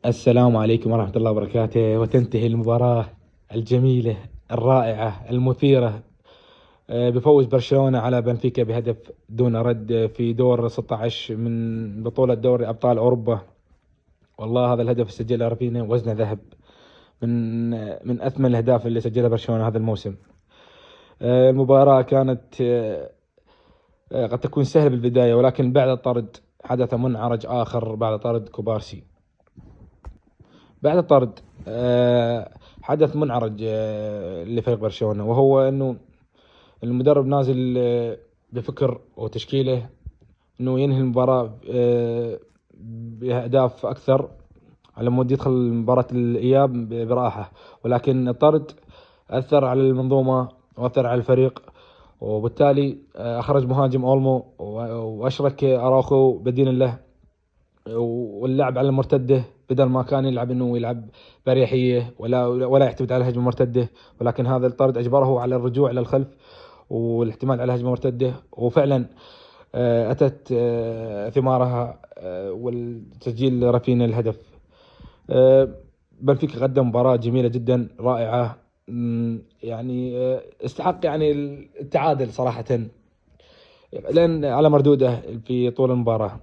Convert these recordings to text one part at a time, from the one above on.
السلام عليكم ورحمة الله وبركاته. وتنتهي المباراة الجميلة الرائعة المثيرة بفوز برشلونة على بنفيكا بهدف دون رد في دور 16 من بطولة دوري أبطال أوروبا. والله هذا الهدف سجله رافينيا وزنه ذهب، من أثمن الأهداف اللي سجلها برشلونة هذا الموسم. المباراة كانت قد تكون سهلة بالبداية، ولكن بعد الطرد حدث منعرج آخر بعد طرد كوبارسي. بعد الطرد حدث منعرج لفريق برشلونة، وهو انه المدرب نازل بفكر وتشكيله انه ينهي المباراة باهداف اكثر على مود يدخل مباراة الاياب براحة، ولكن الطرد اثر على المنظومة واثر على الفريق، وبالتالي اخرج مهاجم اولمو واشرك اراوخو بديلا له، واللعب على المرتده بدل ما كان يلعب باريحيه ولا يعتمد على الهجمه المرتده، ولكن هذا الطرد اجبره على الرجوع للخلف والاعتماد على الهجمه المرتده، وفعلا اتت ثمارها والتسجيل رافينيا الهدف. بنفيكا قدم مباراه جميله جدا رائعه، يعني استحق يعني التعادل صراحه لان على مردوده في طول المباراه،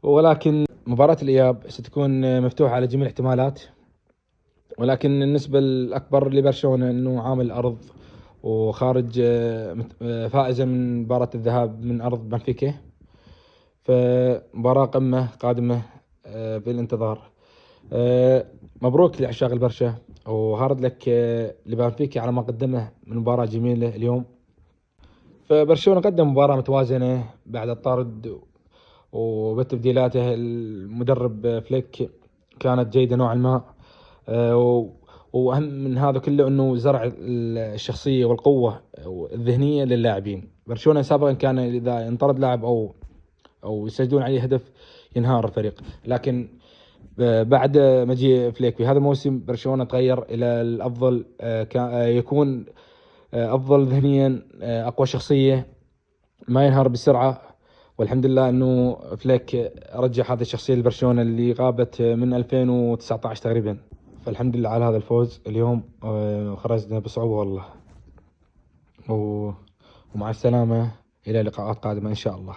ولكن مباراة الإياب ستكون مفتوحة على جميع الاحتمالات، ولكن النسبة الأكبر لبرشلونة أنه عامل أرض وخارج فائزة من مباراة الذهاب من أرض بنفيكا، فمباراة قمة قادمة في الانتظار. مبروك لعشاق البرشا، وهارد لك لبنفيكا على ما قدمه من مباراة جميلة اليوم. فبرشلونة قدم مباراة متوازنة بعد الطرد، وبتبديلاته المدرب فليك كانت جيدة نوعا ما، وأهم من هذا كله أنه زرع الشخصية والقوة الذهنية للاعبين. برشلونة سابقا كان إذا انطرد لاعب أو يسجلون عليه هدف ينهار الفريق، لكن بعد مجيء فليك في هذا الموسم برشلونة تغير إلى الأفضل، يكون أفضل ذهنيا، أقوى شخصية، ما ينهار بسرعة. والحمد لله انه فليك رجع هذه الشخصية لبرشلونة اللي غابت من 2019 تقريبا. فالحمد لله على هذا الفوز اليوم، خرجنا بصعوبة والله، ومع السلامة إلى لقاءات قادمة إن شاء الله.